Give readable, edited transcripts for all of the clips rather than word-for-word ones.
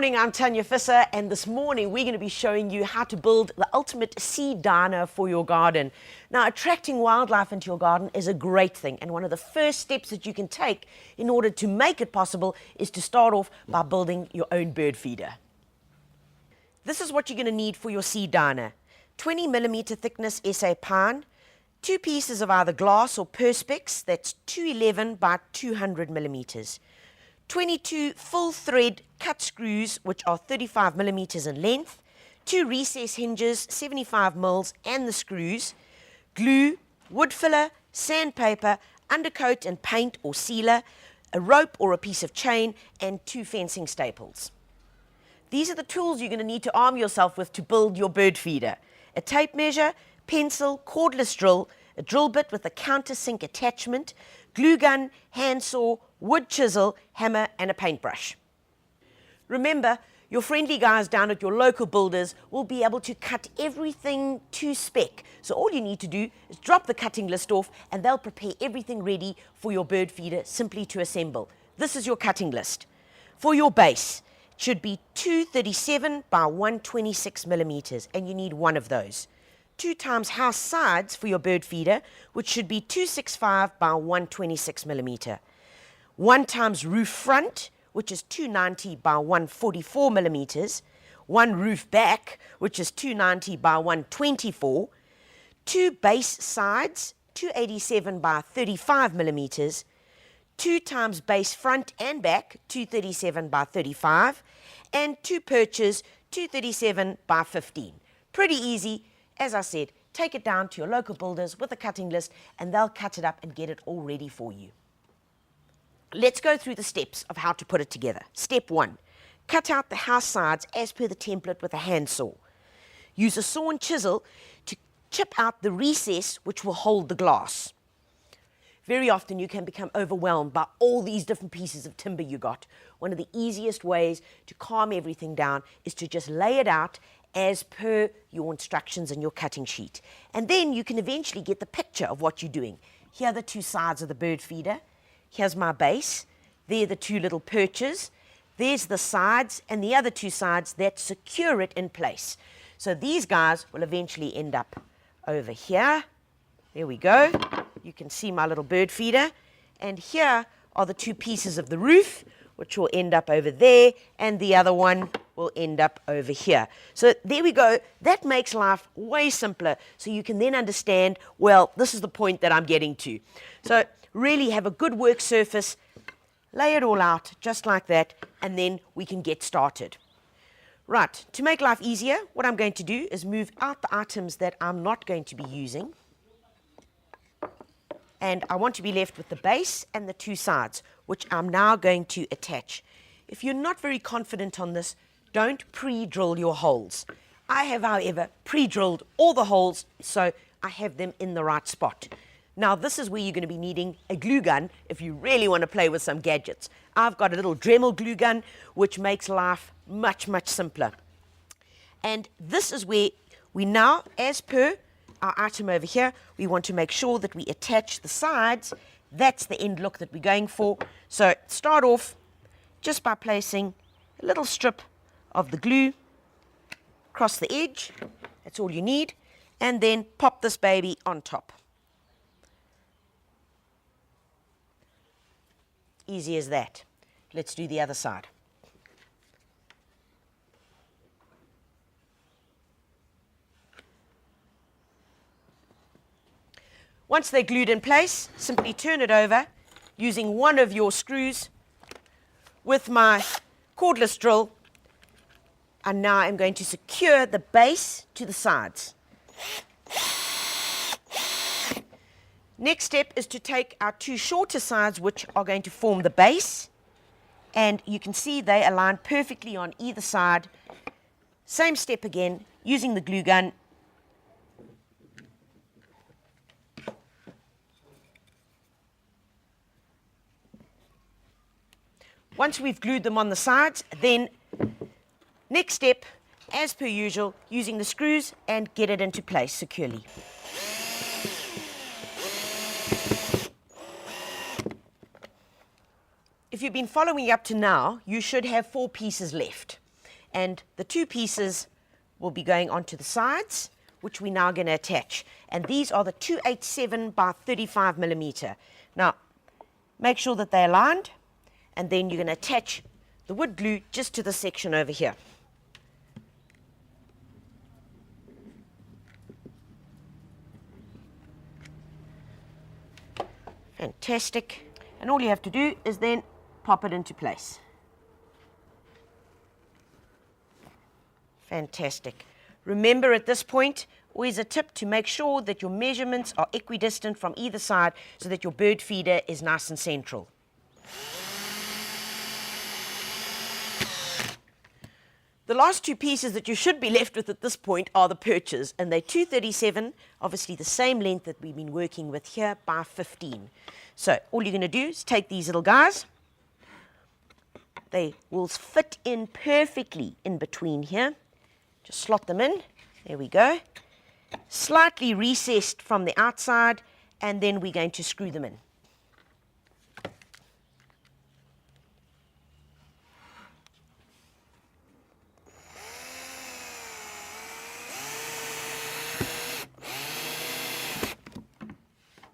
morning, I'm Tanya Visser, and this morning we're going to be showing you how to build the ultimate seed diner for your garden. Now, attracting wildlife into your garden is a great thing, and one of the first steps that you can take in order to make it possible is to start off by building your own bird feeder. This is what you're going to need for your seed diner. 20mm thickness SA pine, 2 pieces of either glass or perspex, that's 211 by 200mm. 22 full thread cut screws, which are 35mm in length, 2 recess hinges, 75mm, and the screws, glue, wood filler, sandpaper, undercoat and paint or sealer, a rope or a piece of chain, and 2 fencing staples. These are the tools you're going to need to arm yourself with to build your bird feeder. A tape measure, pencil, cordless drill, a drill bit with a countersink attachment, glue gun, handsaw, wood chisel, hammer, and a paintbrush. Remember, your friendly guys down at your local builders will be able to cut everything to spec. So all you need to do is drop the cutting list off and they'll prepare everything ready for your bird feeder simply to assemble. This is your cutting list. For your base, it should be 237 by 126mm, and you need 1 of those. 2 times house sides for your bird feeder, which should be 265 by 126mm. 1 times roof front, which is 290 by 144mm. 1 roof back, which is 290 by 124. 2 base sides, 287 by 35mm. 2 times base front and back, 237 by 35. And 2 perches, 237 by 15. Pretty easy. As I said, take it down to your local builders with a cutting list and they'll cut it up and get it all ready for you. Let's go through the steps of how to put it together. Step 1, cut out the house sides as per the template with a handsaw. Use a saw and chisel to chip out the recess which will hold the glass. Very often you can become overwhelmed by all these different pieces of timber you got. One of the easiest ways to calm everything down is to just lay it out as per your instructions in your cutting sheet. And then you can eventually get the picture of what you're doing. Here are the 2 sides of the bird feeder. Here's my base. There are the 2 little perches. There's the sides and the other 2 sides that secure it in place. So these guys will eventually end up over here. There we go. You can see my little bird feeder. And here are the 2 pieces of the roof, which will end up over there, and the other one will end up over here. So there we go. That makes life way simpler, so you can then understand, well, this is the point that I'm getting to. So really have a good work surface, lay it all out just like that, and then we can get started. Right, to make life easier, what I'm going to do is move out the items that I'm not going to be using. And I want to be left with the base and the 2 sides, which I'm now going to attach. If you're not very confident on this, don't pre-drill your holes. I have, however, pre-drilled all the holes, so I have them in the right spot. Now, this is where you're going to be needing a glue gun if you really want to play with some gadgets. I've got a little Dremel glue gun, which makes life much, much simpler. And this is where we now, as per our item over here, we want to make sure that we attach the sides. That's the end look that we're going for. So start off just by placing a little strip of the glue across the edge. That's all you need. And then pop this baby on top. Easy as that. Let's do the other side. Once they're glued in place, simply turn it over using one of your screws with my cordless drill. And now I'm going to secure the base to the sides. Next step is to take our 2 shorter sides, which are going to form the base. And you can see they align perfectly on either side. Same step again, using the glue gun. Once we've glued them on the sides, then next step, as per usual, using the screws and get it into place securely. If you've been following up to now, you should have 4 pieces left. and the two pieces will be going onto the sides, which we're now going to attach. And these are the 287 by 35 millimeter. Now, make sure that they're aligned, and then you're going to attach the wood glue just to the section over here. Fantastic. And all you have to do is then pop it into place. Fantastic. Remember at this point, always a tip to make sure that your measurements are equidistant from either side so that your bird feeder is nice and central. The last two pieces that you should be left with at this point are the perches, and they're 237, obviously the same length that we've been working with here, by 15. So all you're going to do is take these little guys. They will fit in perfectly in between here. Just slot them in. There we go. Slightly recessed from the outside, and then we're going to screw them in.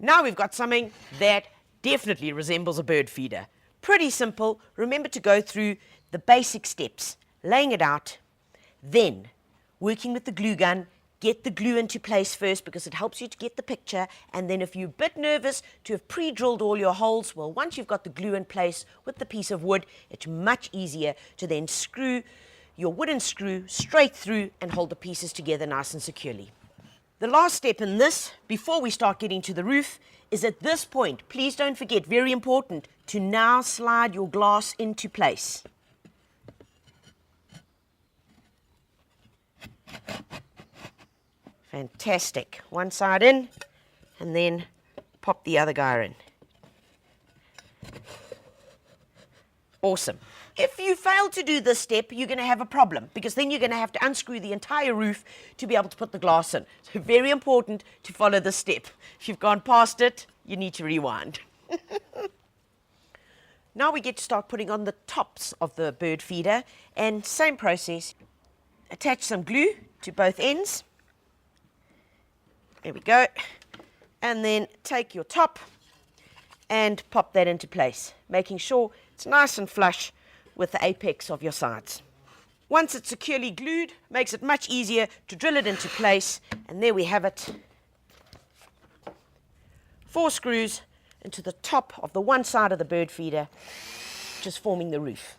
Now we've got something that definitely resembles a bird feeder. Pretty simple. Remember to go through the basic steps, laying it out, then working with the glue gun. Get the glue into place first because it helps you to get the picture, and then if you're a bit nervous to have pre-drilled all your holes, well, once you've got the glue in place with the piece of wood, it's much easier to then screw your wooden screw straight through and hold the pieces together nice and securely. The last step in this, before we start getting to the roof, is at this point, please don't forget, very important, to now slide your glass into place. Fantastic. One side in, and then pop the other guy in. Awesome. If you fail to do this step, you're going to have a problem, because then you're going to have to unscrew the entire roof to be able to put the glass in. So very important to follow this step. If you've gone past it, you need to rewind. Now we get to start putting on the tops of the bird feeder, and same process. Attach some glue to both ends. There we go. And then take your top and pop that into place, making sure it's nice and flush with the apex of your sides. Once it's securely glued, makes it much easier to drill it into place, and there we have it. 4 screws into the top of the one side of the bird feeder, just forming the roof.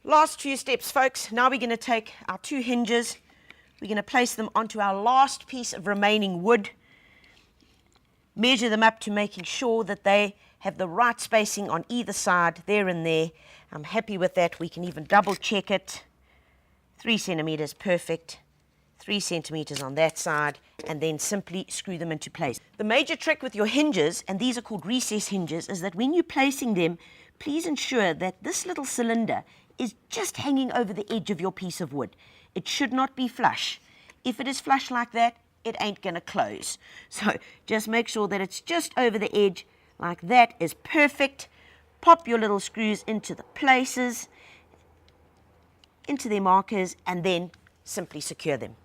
Last few steps, folks. Now we're going to take our 2 hinges. We're going to place them onto our last piece of remaining wood. Measure them up to making sure that they have the right spacing on either side, there and there. I'm happy with that. We can even double check it. 3 centimeters, perfect. 3 centimeters on that side, and then simply screw them into place. The major trick with your hinges, and these are called recess hinges, is that when you're placing them, please ensure that this little cylinder is just hanging over the edge of your piece of wood. It should not be flush. If it is flush like that, it ain't going to close. So just make sure that it's just over the edge. Like that is perfect. Pop your little screws into the places, into their markers, and then simply secure them.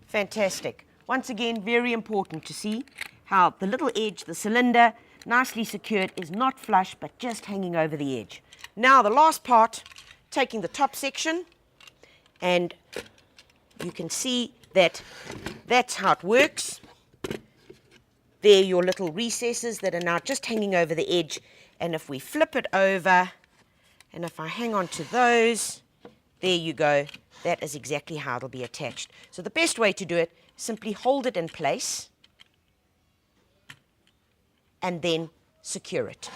Fantastic. Once again, very important to see how the little edge, the cylinder, nicely secured, is not flush but just hanging over the edge. Now the last part, taking the top section, and you can see that that's how it works. There are your little recesses that are now just hanging over the edge, and if we flip it over, and if I hang on to those, there you go. That is exactly how it'll be attached. So the best way to do it, simply hold it in place and then secure it.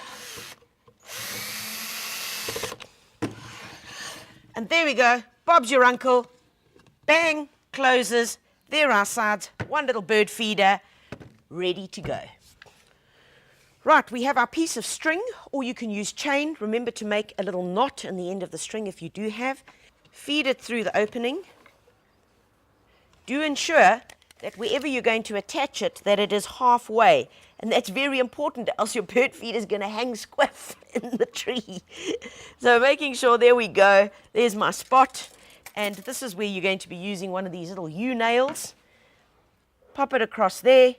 And there we go. Bob's your uncle. Bang, closes. There are our sides. One little bird feeder, ready to go. Right, we have our piece of string, or you can use chain. Remember to make a little knot in the end of the string if you do have. Feed it through the opening. do ensure that wherever you're going to attach it, that it is halfway. And that's very important, else your bird feeder is going to hang squiff in the tree. So making sure, there we go, there's my spot. And this is where you're going to be using one of these little U-nails. Pop it across there,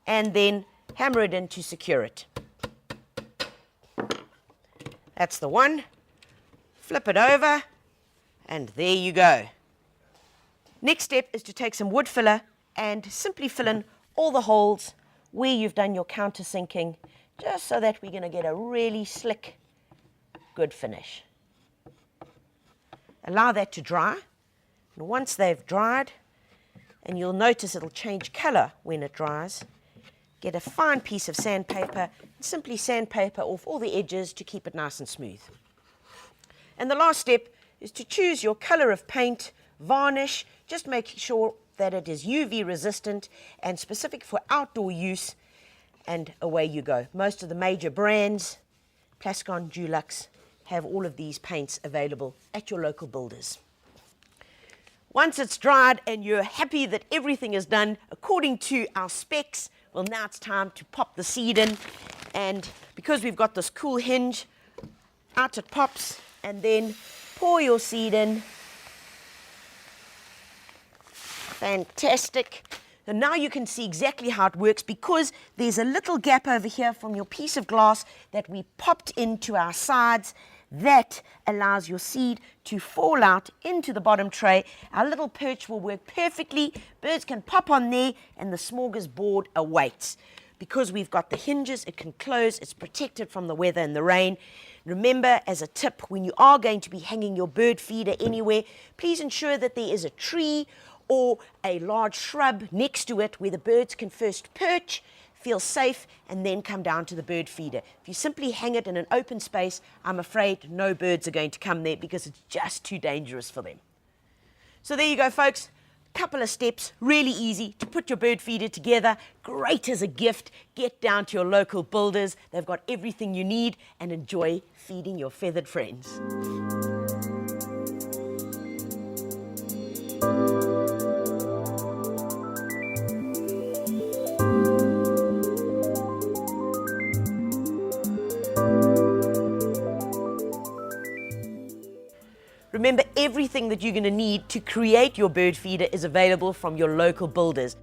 and then hammer it in to secure it. That's the one. Flip it over, and there you go. Next step is to take some wood filler and simply fill in all the holes where you've done your countersinking, just so that we're going to get a really slick, good finish. Allow that to dry, and once they've dried, and you'll notice it'll change color when it dries, get a fine piece of sandpaper and simply sandpaper off all the edges to keep it nice and smooth. And the last step is to choose your color of paint, varnish, just making sure that it is UV resistant and specific for outdoor use, and away you go. Most of the major brands, Plascon, Dulux, have all of these paints available at your local builders. Once it's dried and you're happy that everything is done according to our specs, well, now it's time to pop the seed in. And because we've got this cool hinge, out it pops, and then pour your seed in. Fantastic. And now you can see exactly how it works, because there's a little gap over here from your piece of glass that we popped into our sides. That allows your seed to fall out into the bottom tray. Our little perch will work perfectly. Birds can pop on there, and the smorgasbord awaits. Because we've got the hinges, it can close. It's protected from the weather and the rain. Remember, as a tip, when you are going to be hanging your bird feeder anywhere, please ensure that there is a tree or a large shrub next to it where the birds can first perch, feel safe, and then come down to the bird feeder. If you simply hang it in an open space, I'm afraid no birds are going to come there, because it's just too dangerous for them. So there you go, folks. Couple of steps, really easy to put your bird feeder together. Great as a gift. Get down to your local builders. They've got everything you need, and enjoy feeding your feathered friends. Remember, everything that you're going to need to create your bird feeder is available from your local builders.